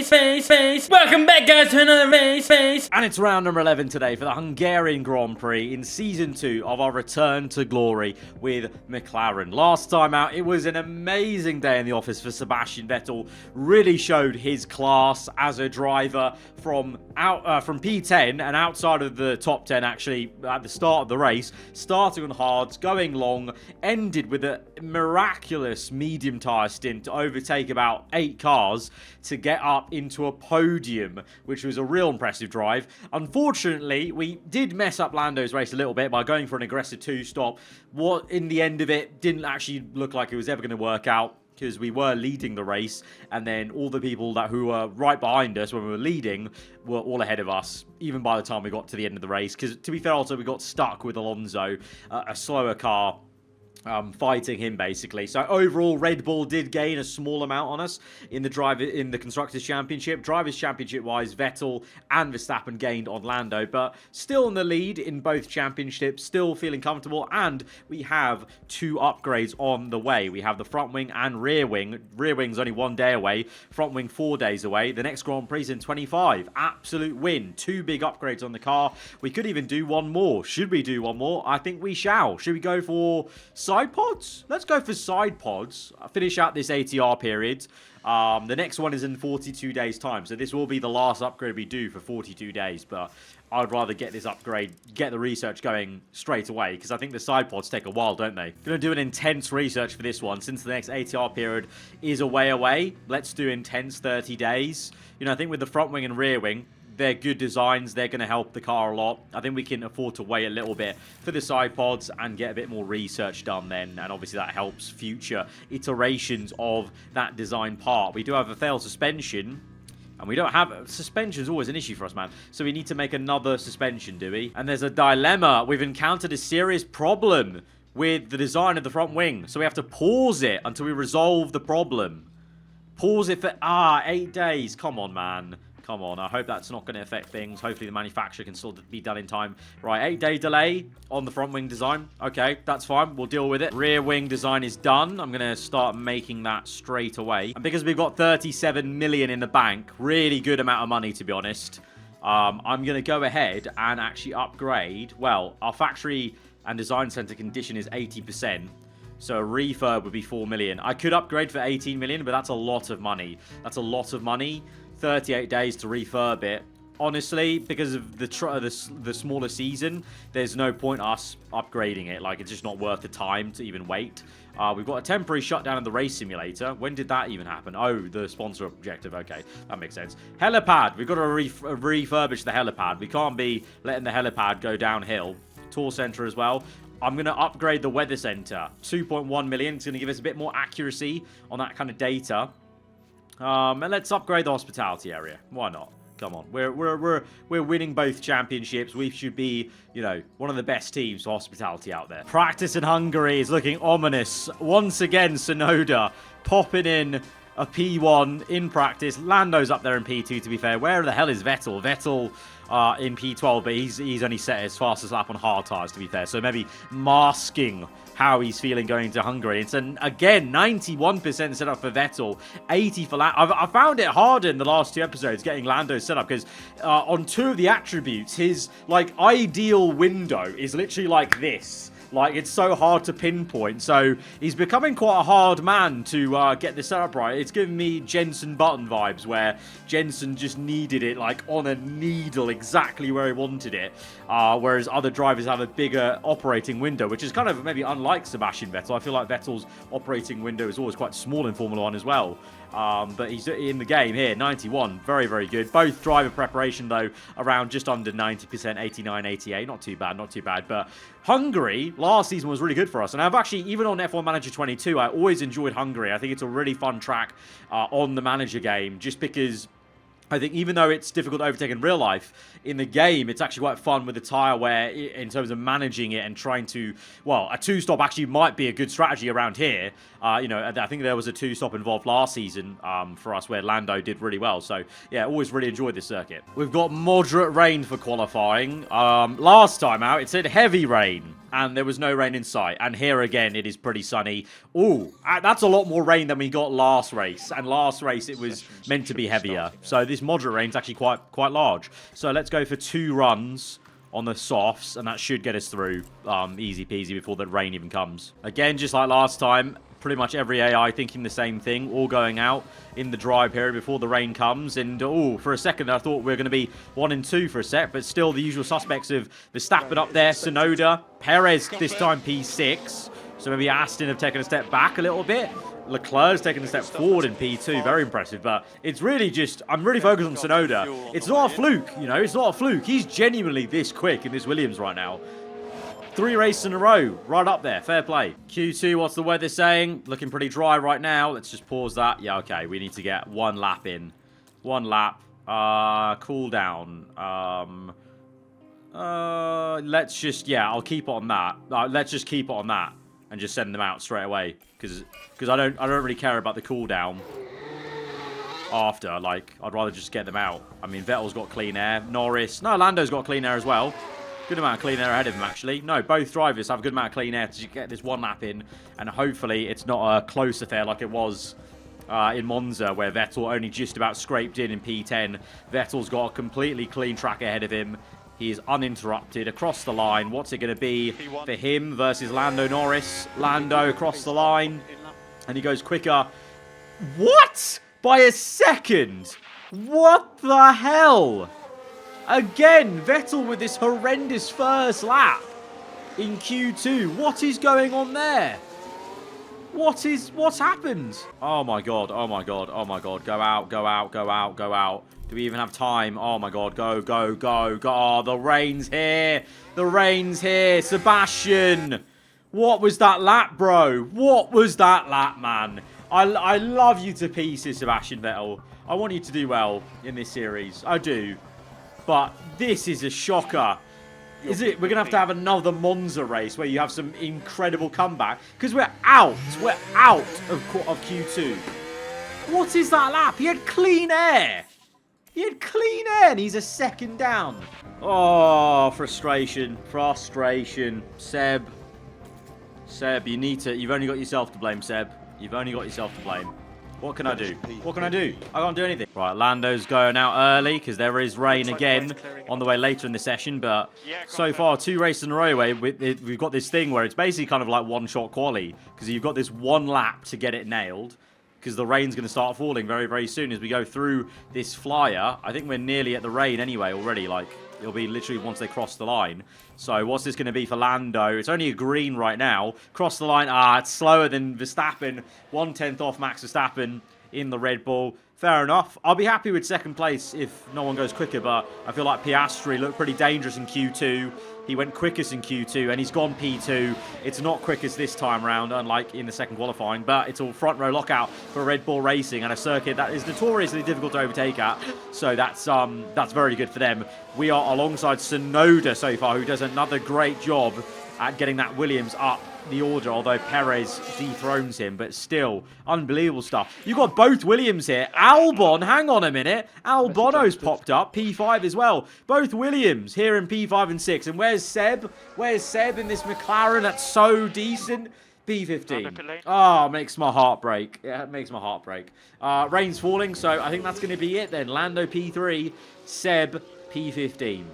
face. Welcome back, guys, to another race. And it's round number 11 today for the Hungarian Grand Prix in Season 2 of our Return to Glory with McLaren. Last time out, it was an amazing day in the office for Sebastian Vettel. Really showed his class as a driver from P10 and outside of the top 10, actually, at the start of the race. Starting on hards, going long, ended with a miraculous medium tyre stint to overtake about 8 cars to get up into a podium, which was a real impressive drive. Unfortunately, we did mess up Lando's race a little bit by going for an aggressive 2-stop. What, in the end of it, didn't actually look like it was ever going to work out, because we were leading the race, and then all the people who were right behind us when we were leading were all ahead of us, even by the time we got to the end of the race. Because, to be fair, also, we got stuck with Alonso, a slower car, fighting him basically. So overall, Red Bull did gain a small amount on us in the Constructors' Championship. Drivers' Championship wise, Vettel and Verstappen gained on Lando, but still in the lead in both championships, still feeling comfortable. And we have 2 upgrades on the way. We have the front wing and rear wing. Rear wing's only 1 day away, front wing 4 days away. The next Grand Prix is in 25. Absolute win. 2 big upgrades on the car. We could even do one more. Should we do one more? I think we shall. Should we go for side pods? Let's go for side pods. Finish out this ATR period. The next one is in 42 days time, so this will be the last upgrade we do for 42 days, but I'd rather get this upgrade, get the research going straight away, because I think the side pods take a while, don't they? Gonna do an intense research for this one, since the next ATR period is a way away. Let's do intense 30 days. You know, I think with the front wing and rear wing, they're good designs. They're going to help the car a lot. I think we can afford to wait a little bit for the side pods and get a bit more research done then. And obviously that helps future iterations of that design part. We do have a failed suspension. And we don't have... Suspension is always an issue for us, man. So we need to make another suspension, do we? And there's a dilemma. We've encountered a serious problem with the design of the front wing. So we have to pause it until we resolve the problem. Pause it for... 8 days. Come on, man. Come on, I hope that's not going to affect things. Hopefully the manufacturer can still be done in time. Right, 8-day delay on the front wing design. Okay, that's fine. We'll deal with it. Rear wing design is done. I'm going to start making that straight away. And because we've got 37 million in the bank, really good amount of money, to be honest, I'm going to go ahead and actually upgrade. Well, our factory and design center condition is 80%. So a refurb would be 4 million. I could upgrade for 18 million, but that's a lot of money. That's a lot of money. 38 days to refurb it. Honestly, because of the smaller season, there's no point us upgrading it. Like, it's just not worth the time to even wait. We've got a temporary shutdown of the race simulator. When did that even happen? Oh, the sponsor objective. Okay, that makes sense. Helipad. We've got to refurbish the helipad. We can't be letting the helipad go downhill. Tour center as well. I'm going to upgrade the weather center. 2.1 million. It's going to give us a bit more accuracy on that kind of data. And let's upgrade the hospitality area. Why not? Come on. We're winning both championships. We should be, you know, one of the best teams for hospitality out there. Practice in Hungary is looking ominous. Once again, Sonoda popping in a P1 in practice. Lando's up there in P2, to be fair. Where the hell is Vettel? Vettel in P12, but he's only set his fastest lap on hard tyres, to be fair. So maybe masking how he's feeling going to Hungary. It's again 91% set up for Vettel, 80 for Lando. I found it harder in the last 2 episodes getting Lando set up, because on 2 of the attributes, his like ideal window is literally like this. Like, it's so hard to pinpoint. So he's becoming quite a hard man to get this set up right. It's giving me Jensen Button vibes, where Jensen just needed it like on a needle exactly where he wanted it. Whereas other drivers have a bigger operating window, which is kind of maybe unlike Sebastian Vettel. I feel like Vettel's operating window is always quite small in Formula 1 as well. But he's in the game here, 91. Very, very good. Both driver preparation, though, around just under 90%, 89, 88. Not too bad, not too bad. But Hungary, last season was really good for us. And I've actually, even on F1 Manager 22, I always enjoyed Hungary. I think it's a really fun track on the manager game, just because I think even though it's difficult to overtake in real life, in the game, it's actually quite fun with the tyre wear in terms of managing it and trying to, well, a 2-stop actually might be a good strategy around here. You know, I think there was a 2-stop involved last season for us where Lando did really well. So, yeah, always really enjoyed this circuit. We've got moderate rain for qualifying. Last time out, it said heavy rain. and there was no rain in sight. And here again, it is pretty sunny. Ooh, that's a lot more rain than we got last race. And last race, it was meant to be heavier. So this moderate rain's actually quite large. So let's go for 2 runs on the softs, and that should get us through easy peasy before the rain even comes. Again, just like last time, pretty much every AI thinking the same thing, all going out in the dry period before the rain comes. And, oh, for a second, I thought we were going to be 1 and 2 for a sec, but still the usual suspects of Verstappen up there, Tsunoda, Perez this time P6, so maybe Aston have taken a step back a little bit. Leclerc's taken a step forward in P2, very impressive, but it's really just, I'm really focused on Tsunoda. It's not a fluke, you know, it's not a fluke. He's genuinely this quick in this Williams right now. 3 races in a row, right up there, fair play. Q2, what's the weather saying? Looking pretty dry right now. Let's just pause that. Yeah, okay, we need to get 1 lap in. 1 lap, cool down. Let's just, yeah, I'll keep it on that. Let's just keep it on that and just send them out straight away, because I don't really care about the cooldown after. Like, I'd rather just get them out. I mean, Vettel's got clean air. Norris, no, Lando's got clean air as well. Good amount of clean air ahead of him, actually. No, both drivers have a good amount of clean air to get this 1 lap in, and hopefully it's not a close affair like it was in Monza, where Vettel only just about scraped in P10. Vettel's got a completely clean track ahead of him. He is uninterrupted across the line. What's it going to be for him versus Lando Norris? Lando across the line, and he goes quicker. What? By a second? What the hell? Again, Vettel with this horrendous first lap in Q2. What is going on there? What's happened? Oh my god, oh my god, oh my god. Go out, go out, go out, go out. Do we even have time? Oh my god, go, go, go, go. Oh, the rain's here. The rain's here. Sebastian. What was that lap, bro? What was that lap, man? I love you to pieces, Sebastian Vettel. I want you to do well in this series. I do. But this is a shocker. Is it? We're going to have another Monza race where you have some incredible comeback. Because we're out. We're out of Q2. What is that lap? He had clean air. He had clean air and he's a second down. Oh, frustration. Frustration. Seb, you've only got yourself to blame, Seb. You've only got yourself to blame. What can I do? What can I do? I can't do anything. Right, Lando's going out early because there is rain again on the way later in the session. But so far, 2 races in a row, we've got this thing where it's basically kind of like one-shot quali, because you've got this 1 lap to get it nailed, because the rain's going to start falling very, very soon as we go through this flyer. I think we're nearly at the rain anyway already. Like, it'll be literally once they cross the line. So what's this going to be for Lando? It's only a green right now. Cross the line. It's slower than Verstappen. 1/10 off Max Verstappen in the Red Bull. Fair enough. I'll be happy with second place if no one goes quicker, but I feel like Piastri looked pretty dangerous in Q2. He went quickest in Q2, and he's gone P2. It's not quickest this time round, unlike in the second qualifying, but it's all front row lockout for Red Bull Racing and a circuit that is notoriously difficult to overtake at. So that's very good for them. We are alongside Tsunoda so far, who does another great job at getting that Williams up the order, although Perez dethrones him, but still, unbelievable stuff. You've got both Williams here. Albon, hang on a minute. Albon's popped up, P5 as well. Both Williams here in P5 and 6. And where's Seb? Where's Seb in this McLaren that's so decent? P15. Oh, makes my heart break. Yeah, it makes my heart break. Rain's falling, so I think that's going to be it then. Lando P3, Seb P15.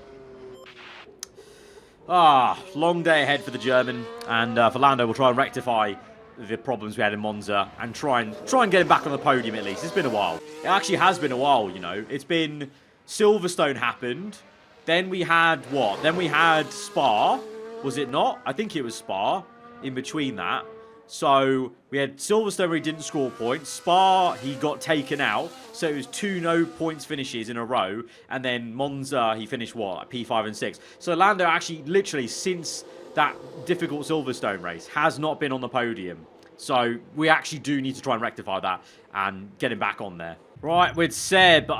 Long day ahead for the German, and for Lando, we'll try and rectify the problems we had in Monza and try and get him back on the podium at least. It's been a while. It actually has been a while, you know. It's been Silverstone happened, then we had what? Then we had Spa, was it not? I think it was Spa in between that. So we had Silverstone where he didn't score points. Spa, he got taken out. So it was 2 no points finishes in a row. And then Monza, he finished what? Like P5 and 6. So Lando actually literally since that difficult Silverstone race has not been on the podium. So we actually do need to try and rectify that and get him back on there. Right, with Seb,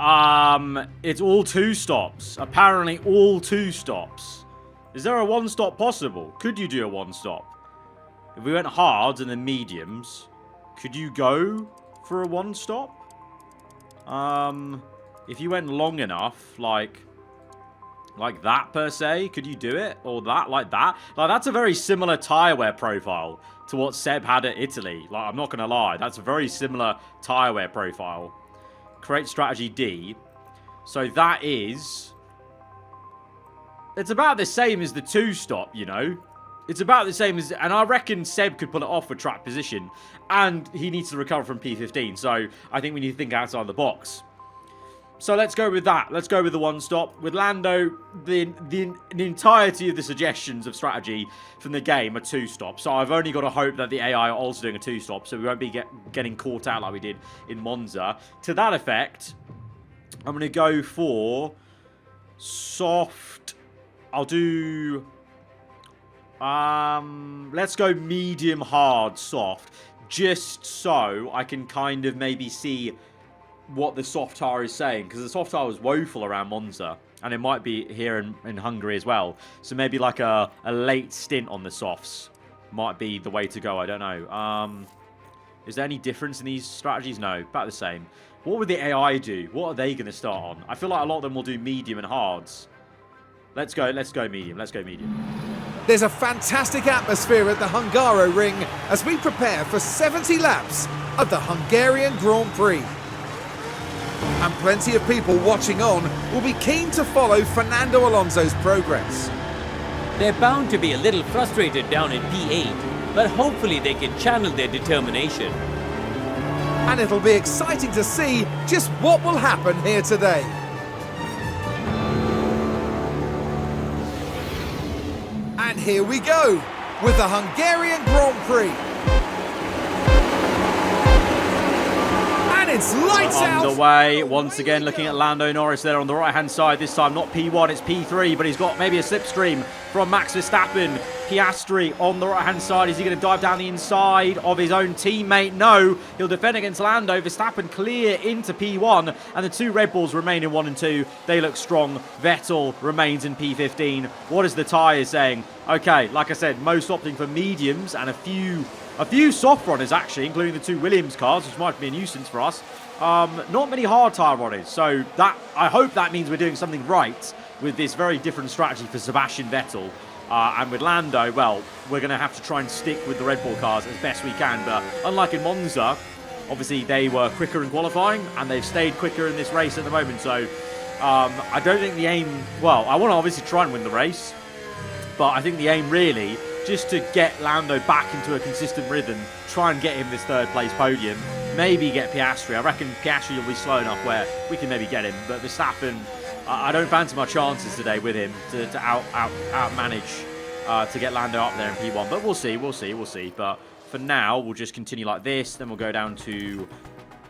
it's all 2 stops. Apparently all 2 stops. Is there a 1-stop possible? Could you do a 1-stop? If we went hards and then mediums, could you go for a 1-stop? If you went long enough, like like that, per se. Could you do it? Or that, like that? Like, that's a very similar tyre wear profile to what Seb had at Italy. Like, I'm not going to lie. That's a very similar tyre wear profile. Create strategy D. So that is... It's about the same as the 2-stop, you know? It's about the same as... And I reckon Seb could pull it off with track position. And he needs to recover from P15. So I think we need to think outside the box. So let's go with that. Let's go with the 1-stop. With Lando, the entirety of the suggestions of strategy from the game are 2-stop. So I've only got to hope that the AI are also doing a 2-stop. So we won't be getting caught out like we did in Monza. To that effect, I'm going to go for soft. I'll do... let's go medium, hard, soft. Just so I can kind of maybe see what the soft tire is saying, because the soft tire was woeful around Monza, and it might be here in Hungary as well. So maybe like a late stint on the softs might be the way to go. I don't know. Is there any difference in these strategies? No, about the same. What would the AI do? What are they going to start on? I feel like a lot of them will do medium and hards. Let's go medium. Let's go medium. There's a fantastic atmosphere at the Hungaro ring as we prepare for 70 laps of the Hungarian Grand Prix. And plenty of people watching on will be keen to follow Fernando Alonso's progress. They're bound to be a little frustrated down in P8, but hopefully they can channel their determination. And it'll be exciting to see just what will happen here today. And here we go with the Hungarian Grand Prix. And it's lights out. Underway. Once again, looking at Lando Norris there on the right-hand side. This time not P1, it's P3, but he's got maybe a slipstream from Max Verstappen. Piastri on the right-hand side. Is he going to dive down the inside of his own teammate? No. He'll defend against Lando. Verstappen clear into P1, and the two Red Bulls remain in 1 and 2. They look strong. Vettel remains in P15. What is the tyres saying? Okay, like I said, most opting for mediums and a few soft runners, actually, including the two Williams cars, which might be a nuisance for us. Not many hard tyre runners, so that I hope that means we're doing something right with this very different strategy for Sebastian Vettel. And with Lando, well, we're going to have to try and stick with the Red Bull cars as best we can. But unlike in Monza, obviously they were quicker in qualifying, and they've stayed quicker in this race at the moment. So I don't think the aim... Well, I want to obviously try and win the race, but I think the aim really... just to get Lando back into a consistent rhythm, try and get him this third-place podium, maybe get Piastri. I reckon Piastri will be slow enough where we can maybe get him, but Verstappen, I don't fancy my chances today with him to out-manage to get Lando up there in P1, but we'll see. But for now, we'll just continue like this, then we'll go down to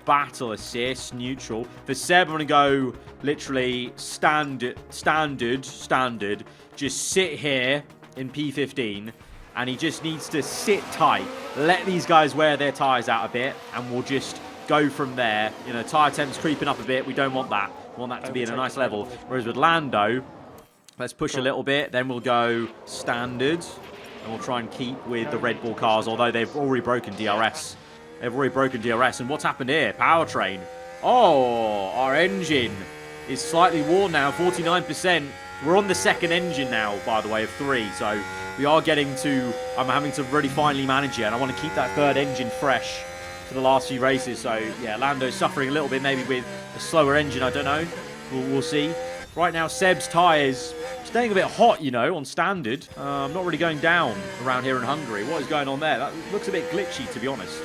battle assist, neutral. For Seb, I'm going to go literally standard, just sit here in P15, and he just needs to sit tight, let these guys wear their tyres out a bit, and we'll just go from there. You know, tyre temps creeping up a bit. We don't want that. We want that to be at a nice level. Whereas with Lando, let's push a little bit, then we'll go standard, and we'll try and keep with the Red Bull cars, although they've already broken DRS. They've already broken DRS, and what's happened here? Powertrain. Oh, our engine is slightly worn now, 49%. We're on the second engine now, by the way, of 3, so we are getting to... I'm having to really finely manage it, and I want to keep that third engine fresh for the last few races. So, yeah, Lando's suffering a little bit, maybe with a slower engine, I don't know. We'll see. Right now, Seb's tyres staying a bit hot, you know, on standard. Not really going down around here in Hungary. What is going on there? That looks a bit glitchy, to be honest.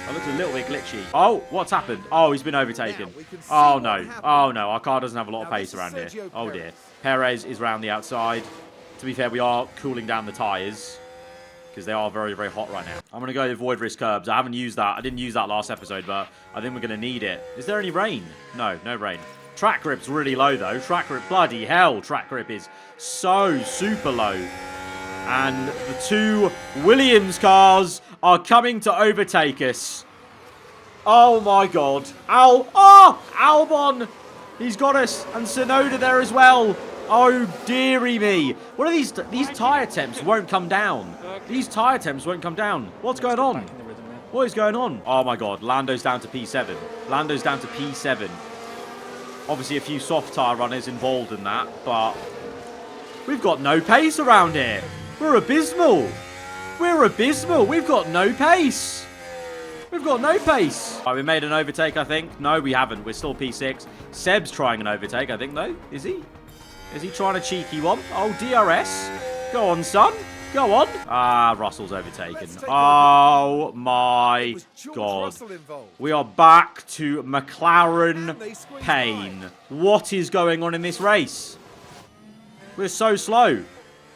That looks a little bit glitchy. Oh, what's happened? Oh, he's been overtaken. Oh, no. Oh, no. Our car doesn't have a lot of pace around here. Oh, dear. Perez is round the outside. To be fair, we are cooling down the tyres because they are very, very hot right now. I'm going to go to avoid risk curbs. I haven't used that. I didn't use that last episode, but I think we're going to need it. Is there any rain? No, no rain. Track grip's really low, though. Track grip, bloody hell. Track grip is so super low. And the two Williams cars are coming to overtake us. Oh, my God. Albon! He's got us. And Tsunoda there as well. Oh, dearie me. What are these? These tyre temps won't come down. These tyre temps won't come down. What's going on? What is going on? Oh, my God. Lando's down to P7. Lando's down to P7. Obviously, a few soft tyre runners involved in that, but We've got no pace around here. We're abysmal. We're abysmal. We've got no pace. We've got no pace. Right, we made an overtake, I think. No, we haven't. We're still P6. Seb's trying an overtake, I think, though. Is he? Is he trying a cheeky one? Oh, DRS. Go on, son. Go on. Ah, Russell's overtaken. Oh, my God. We are back to McLaren pain. What is going on in this race? We're so slow.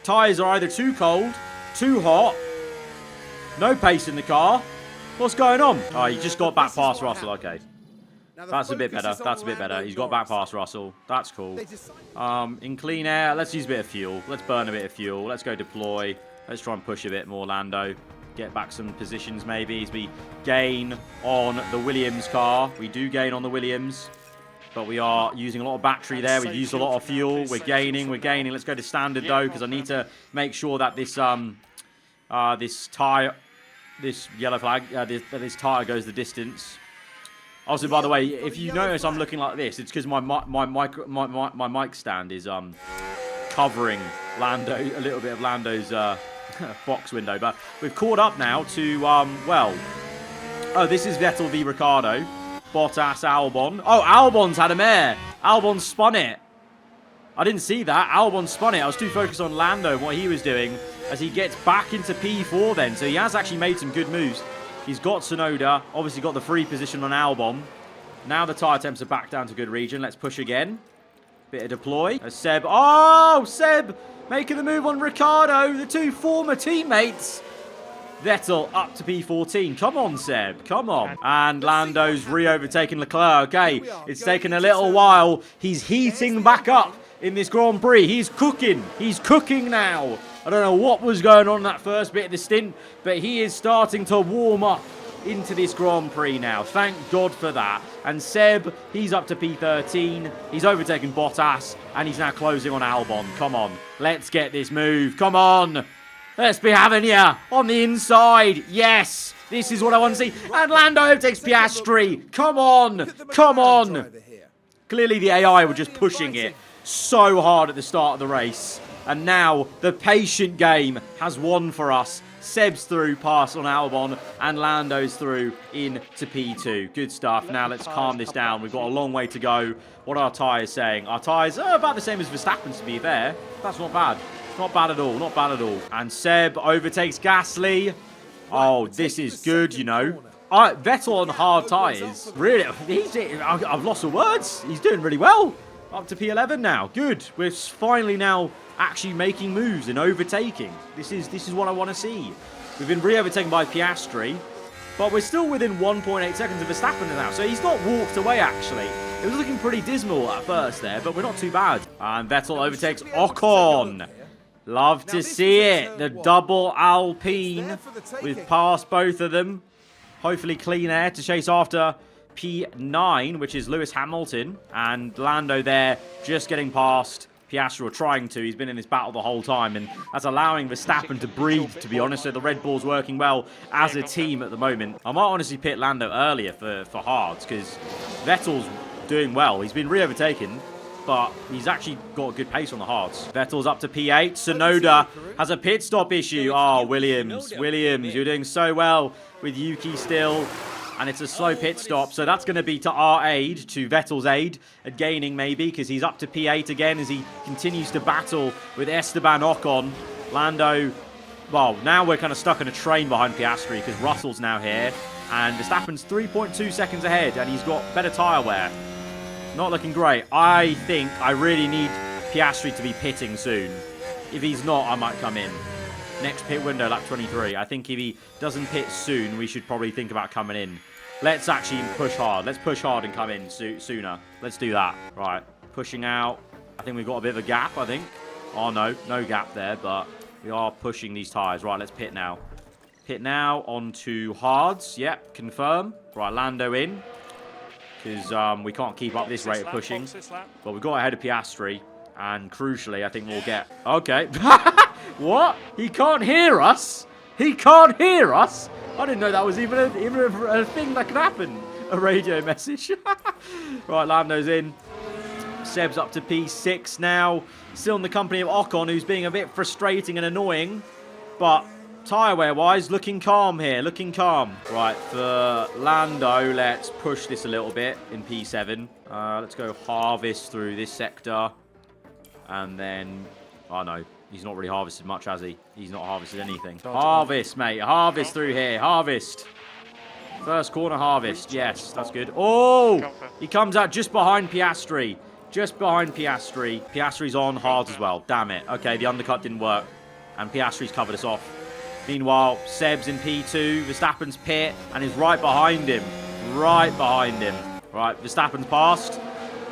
Tyres are either too cold, too hot, no pace in the car. What's going on? Oh, he just got back past Russell. Okay. That's a bit better. That's a bit better. He's got back past Russell. That's cool. In clean air, let's use a bit of fuel. Let's burn a bit of fuel. Let's go deploy. Let's try and push a bit more, Lando. Get back some positions maybe as we gain on the Williams car. We do gain on the Williams, but we are using a lot of battery there. We've used a lot of fuel. We're gaining. We're gaining. Let's go to standard though, because I need to make sure that this this yellow flag, this tire goes the distance. Also, by the way, if you notice I'm looking like this, it's because my mic stand is covering Lando, a little bit of Lando's box window. But we've caught up now to oh, this is Vettel v Ricciardo, Bottas, Albon. Oh, Albon's had a mare. Albon spun it. I didn't see that. Albon spun it. I was too focused on Lando and what he was doing as he gets back into P4 then. So he has actually made some good moves. He's got Tsunoda, obviously got the free position on Albon. Now the tyre temps are back down to good region. Let's push again. Bit of deploy. Seb. Oh, Seb making the move on Ricciardo. The two former teammates. Vettel up to P14. Come on, Seb. Come on. And Lando's re-overtaking Leclerc. Okay, it's taken a little while. He's heating back up in this Grand Prix. He's cooking. He's cooking now. I don't know what was going on in that first bit of the stint, but he is starting to warm up into this Grand Prix now. Thank God for that. And Seb, he's up to P13. He's overtaken Bottas, and he's now closing on Albon. Come on. Let's get this move. Come on. Let's be having you on the inside. Yes. This is what I want to see. And Lando overtakes Piastri. Come on. Come on. Clearly the AI were just pushing it so hard at the start of the race. And now the patient game has won for us. Seb's through past on Albon and Lando's through into P2. Good stuff. Now let's calm this down. We've got a long way to go. What are our tyres saying? Our tyres are about the same as Verstappen's, to be fair. That's not bad. Not bad at all. Not bad at all. And Seb overtakes Gasly. Oh, this is good, you know. Vettel on hard tyres. Really, I've lost the words. He's doing really well. Up to P11 now. Good. We're finally now actually making moves and overtaking. This is what I want to see. We've been re-overtaken by Piastri, but we're still within 1.8 seconds of Verstappen now. So he's not walked away, actually. It was looking pretty dismal at first there, but we're not too bad. And Vettel overtakes Ocon. Love to see it. The double Alpine. We've passed both of them. Hopefully clean air to chase after P9, which is Lewis Hamilton. And Lando there just getting past Piastri, or trying to. He's been in this battle the whole time, and that's allowing Verstappen to breathe, to be honest. So the Red Bull's working well as a team at the moment. I might honestly pit Lando earlier for hards, because Vettel's doing well. He's been re-overtaken, but he's actually got a good pace on the hards. Vettel's up to P8. Tsunoda has a pit stop issue. Oh, Williams, you're doing so well with Yuki still. And it's a slow pit stop, so that's going to be to our aid, to Vettel's aid, at gaining maybe, because he's up to P8 again as he continues to battle with Esteban Ocon. Lando, well, now we're kind of stuck in a train behind Piastri, because Russell's now here, and Verstappen's 3.2 seconds ahead, and he's got better tyre wear. Not looking great. I think I really need Piastri to be pitting soon. If he's not, I might come in. Next pit window, lap 23. I think if he doesn't pit soon, we should probably think about coming in. Let's actually push hard. Let's push hard and come in sooner. Let's do that. Right, pushing out. I think we've got a bit of a gap, I think. Oh, no gap there, but we are pushing these tyres. Right, let's pit now. Pit now onto hards. Yep, confirm. Right, Lando in. Because we can't keep up this rate of pushing. But we've got ahead of Piastri. And crucially, I think we'll get... Okay. What? He can't hear us? He can't hear us? I didn't know that was even a thing that could happen. A radio message. Right, Lando's in. Seb's up to P6 now. Still in the company of Ocon, who's being a bit frustrating and annoying. But tyre wear-wise, looking calm here, looking calm. Right, for Lando, let's push this a little bit in P7. Let's go harvest through this sector. And then, oh no, he's not really harvested much, has he? He's not harvested anything. Harvest, mate, harvest through here, harvest. First corner harvest, yes, that's good. Oh, he comes out just behind Piastri. Just behind Piastri. Piastri's on hard as well, damn it. Okay, the undercut didn't work. And Piastri's covered us off. Meanwhile, Seb's in P2. Verstappen's pit and is right behind him. Right behind him. Right, Verstappen's passed.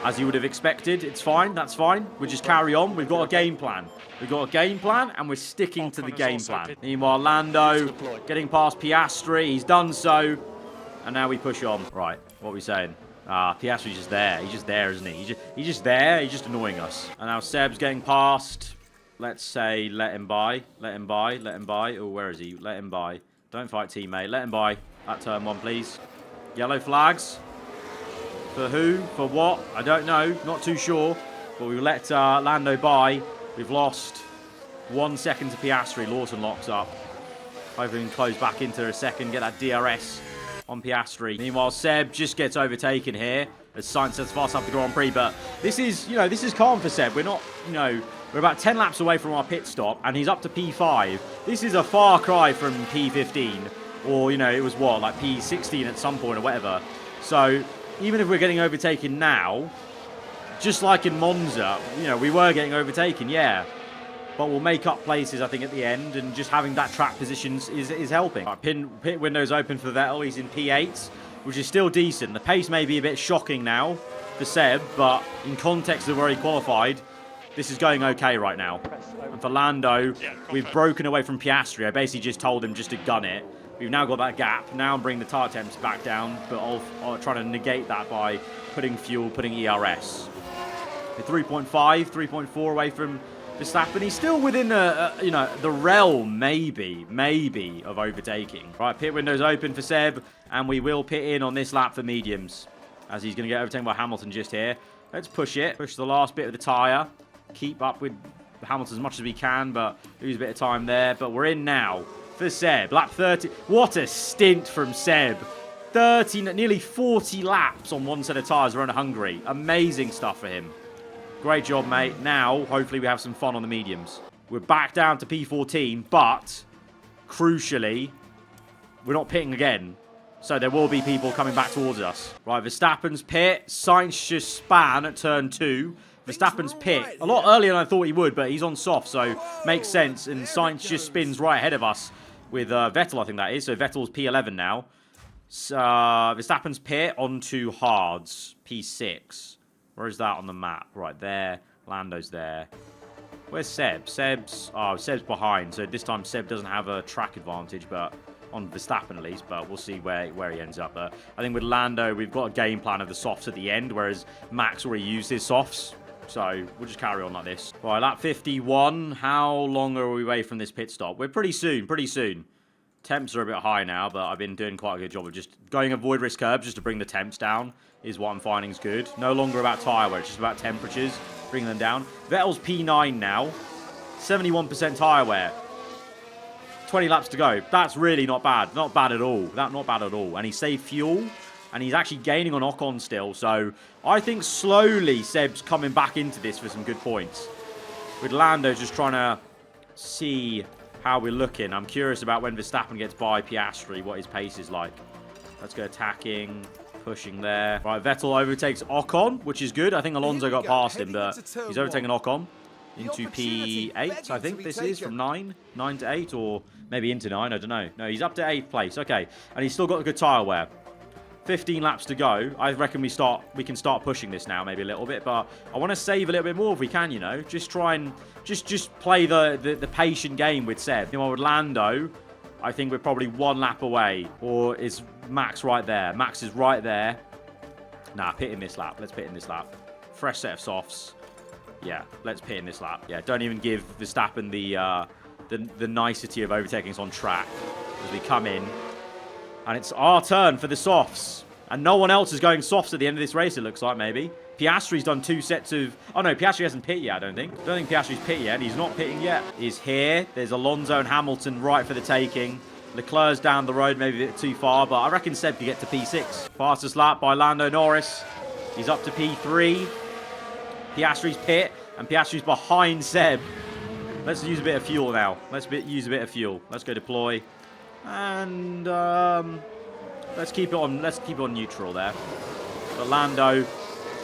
As you would have expected. It's fine. That's fine. We just carry on. We've got a game plan. We've got a game plan and we're sticking to the game plan. Meanwhile, Lando getting past Piastri. He's done so. And now we push on. Right, what are we saying? Piastri's just there. He's just there, isn't he? He's just there. He's just annoying us. And now Seb's getting past. Let's say let him by. Let him by. Let him by. Oh, where is he? Let him by. Don't fight, teammate. Let him by. That turn one, please. Yellow flags. For who? For what? I don't know. Not too sure. But we let Lando by. We've lost 1 second to Piastri. Lawson locks up. Hopefully we can close back into a second. Get that DRS on Piastri. Meanwhile, Seb just gets overtaken here as Sainz sets fast up the Grand Prix. But this is, this is calm for Seb. We're not, we're about 10 laps away from our pit stop, and he's up to P5. This is a far cry from P15, or, it was what, like P16 at some point or whatever. So, even if we're getting overtaken now, just like in Monza, we were getting overtaken, yeah. But we'll make up places, I think, at the end, and just having that track positions is helping. Right, pit window's open for Vettel. He's in P8, which is still decent. The pace may be a bit shocking now for Seb, but in context of where he qualified, this is going okay right now. And for Lando, we've broken away from Piastri. I basically just told him just to gun it. We've now got that gap. Now I'm bringing the tyre temps back down, but I'll try to negate that by putting fuel, putting ERS. We're 3.5, 3.4 away from Verstappen. He's still within the realm, maybe, of overtaking. Right, pit window's open for Seb, and we will pit in on this lap for mediums, as he's going to get overtaken by Hamilton just here. Let's push it. Push the last bit of the tyre. Keep up with Hamilton as much as we can, but lose a bit of time there. But we're in now for Seb. Lap 30. What a stint from Seb. 30, nearly 40 laps on one set of tyres around Hungary. Amazing stuff for him. Great job, mate. Now, hopefully we have some fun on the mediums. We're back down to P14, but crucially, we're not pitting again. So there will be people coming back towards us. Right, Verstappen's pit. Sainz just span at turn 2. Verstappen's pit. A lot earlier than I thought he would, but he's on soft, so makes sense. And Sainz just spins right ahead of us with Vettel, I think that is. So Vettel's P11 now. Verstappen's pit onto hards. P6. Where is that on the map? Right there. Lando's there. Where's Seb? Seb's behind. So this time Seb doesn't have a track advantage, but on Verstappen at least. But we'll see where he ends up. But I think with Lando, we've got a game plan of the softs at the end, whereas Max already used his softs. So we'll just carry on like this. Right, lap 51. How long are we away from this pit stop? We're pretty soon. Temps are a bit high now, but I've been doing quite a good job of just going avoid risk curbs just to bring the temps down is what I'm finding is good. No longer about tyre wear, it's just about temperatures, bringing them down. Vettel's P9 now. 71% tyre wear. 20 laps to go. That's really not bad. Not bad at all. Not bad at all. And he saved fuel. And he's actually gaining on Ocon still. So I think slowly Seb's coming back into this for some good points. With Lando just trying to see how we're looking. I'm curious about when Verstappen gets by Piastri, what his pace is like. Let's go attacking, pushing there. Right, Vettel overtakes Ocon, which is good. I think Alonso got past him, but he's overtaken Ocon into P8, I think this is, from 9 to 8, or maybe into 9, I don't know. No, he's up to 8th place, okay. And he's still got a good tyre wear. 15 laps to go. I reckon we can start pushing this now, maybe a little bit, but I want to save a little bit more if we can, Just try and just play the patient game with Seb. With Lando, I think we're probably 1 lap away, or is Max right there? Max is right there. Nah, pit in this lap. Let's pit in this lap. Fresh set of softs. Yeah, let's pit in this lap. Yeah, don't even give Verstappen the nicety of overtaking us on track as we come in. And it's our turn for the softs. And no one else is going softs at the end of this race, it looks like, maybe. Piastri's done 2 sets of... Oh, no, Piastri hasn't pit yet, I don't think. Piastri's pit yet. He's not pitting yet. He's here. There's Alonso and Hamilton right for the taking. Leclerc's down the road, maybe a bit too far, but I reckon Seb could get to P6. Fastest lap by Lando Norris. He's up to P3. Piastri's pit, and Piastri's behind Seb. Let's use a bit of fuel now. Use a bit of fuel. Let's go deploy. And let's keep it on neutral there. But Lando,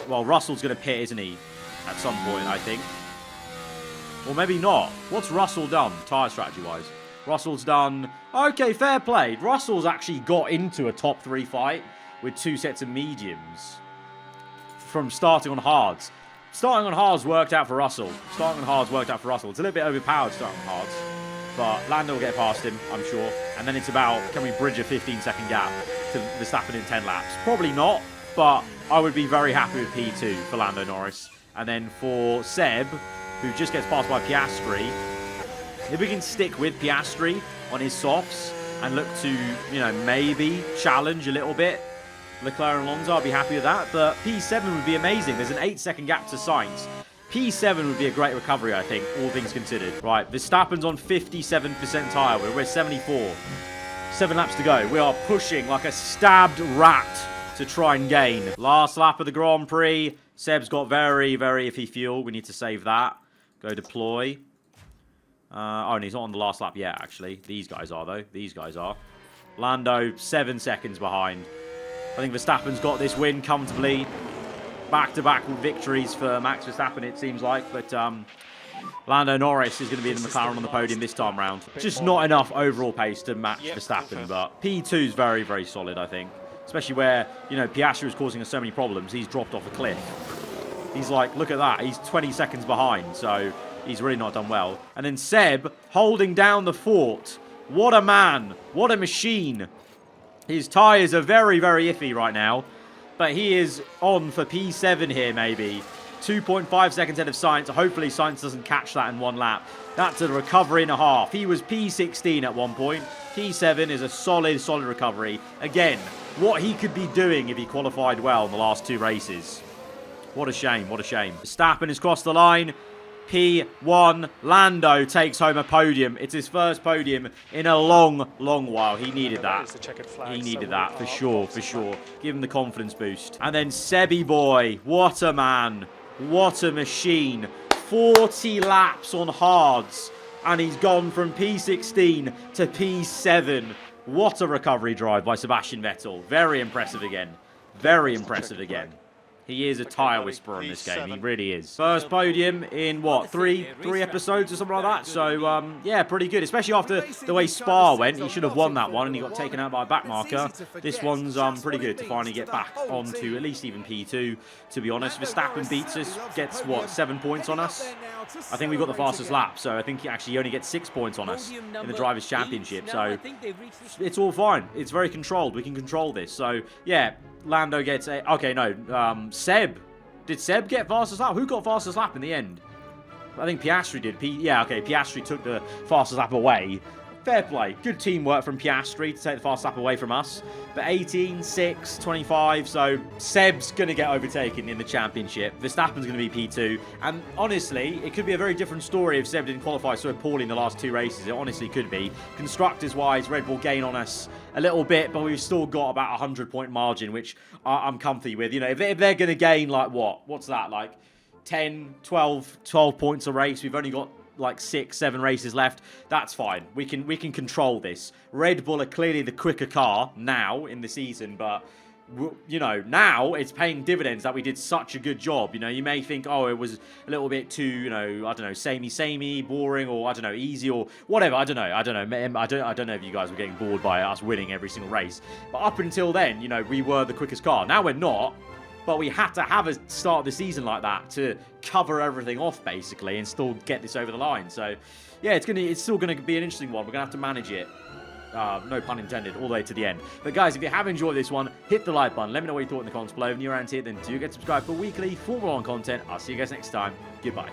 well, Russell's going to pit, isn't he? At some point, I think. Or maybe not. What's Russell done, tyre strategy-wise? Russell's done... Okay, fair play. Russell's actually got into a top 3 fight with 2 sets of mediums from starting on hards. Starting on hards worked out for Russell. It's a little bit overpowered starting on hards. But Lando will get past him, I'm sure. And then it's about, can we bridge a 15-second gap to Verstappen in 10 laps? Probably not, but I would be very happy with P2 for Lando Norris. And then for Seb, who just gets passed by Piastri, if we can stick with Piastri on his softs and look to, you know, maybe challenge a little bit Leclerc and Alonso, I'll be happy with that. But P7 would be amazing. There's an 8-second gap to Sainz. P7 would be a great recovery, I think, all things considered. Right, Verstappen's on 57% tyre. We're 74. 7 laps to go. We are pushing like a stabbed rat to try and gain. Last lap of the Grand Prix. Seb's got very, very iffy fuel. We need to save that. Go deploy. Oh, and he's not on the last lap yet, actually. These guys are, though. These guys are. Lando, 7 seconds behind. I think Verstappen's got this win comfortably. Back-to-back victories for Max Verstappen, it seems like. But Lando Norris is going to be in the McLaren on the podium this time round. Just not enough overall pace to match Verstappen. But P2 is very, very solid, I think. Especially where, you know, Piastri was causing us so many problems. He's dropped off a cliff. He's like, look at that. He's 20 seconds behind. So he's really not done well. And then Seb holding down the fort. What a man. What a machine. His tyres are very, very iffy right now. But he is on for P7 here, maybe. 2.5 seconds ahead of Sainz. Hopefully Sainz doesn't catch that in 1 lap. That's a recovery and a half. He was P16 at one point. P7 is a solid, solid recovery. Again, what he could be doing if he qualified well in the last 2 races. What a shame, what a shame. Verstappen has crossed the line. P1. Lando takes home a podium. It's his first podium in a long, long while. He needed that. He needed that for sure, for sure. Give him the confidence boost. And then Sebi boy. What a man. What a machine. 40 laps on hards. And he's gone from P16 to P7. What a recovery drive by Sebastian Vettel. Very impressive again. Very impressive again. He is a tyre whisperer in this game. He really is. First podium in, what, three episodes or something like that? So, yeah, pretty good. Especially after the way Spa went. He should have won that one, and he got taken out by a back marker. This one's pretty good to finally get back onto at least even P2, to be honest. Verstappen beats us, gets, what, 7 points on us? I think we got the fastest lap, so I think he actually only gets 6 points on us in the Drivers' Championship. So, it's all fine. It's very controlled. We can control this. So, yeah. Lando gets a... Okay, no. Seb. Did Seb get fastest lap? Who got fastest lap in the end? I think Piastri did. Yeah, okay. Piastri took the fastest lap away. Fair play. Good teamwork from Piastri to take the fastest lap away from us. But 18, 6, 25. So Seb's going to get overtaken in the championship. Verstappen's going to be P2. And honestly, it could be a very different story if Seb didn't qualify so poorly in the last 2 races. It honestly could be. Constructors-wise, Red Bull gain on us a little bit, but we've still got about a 100-point margin, which I'm comfy with. You know, if they're going to gain, like, what? What's that? Like 10, 12 points a race. We've only got like 6, 7 races left. That's fine. We can control this. Red Bull are clearly the quicker car now in the season, but you know, now it's paying dividends that we did such a good job. You know, you may think, oh, it was a little bit too, you know, I don't know, samey, boring, or I don't know, easy, or whatever. I don't know. I don't know if you guys were getting bored by us winning every single race. But up until then, you know, we were the quickest car. Now we're not. But we had to have a start of the season like that to cover everything off, basically, and still get this over the line. So, yeah, it's still going to be an interesting one. We're going to have to manage it. No pun intended, all the way to the end. But guys, if you have enjoyed this one, hit the like button. Let me know what you thought in the comments below. If you're around here, then do get subscribed for weekly Formula 1 content. I'll see you guys next time. Goodbye.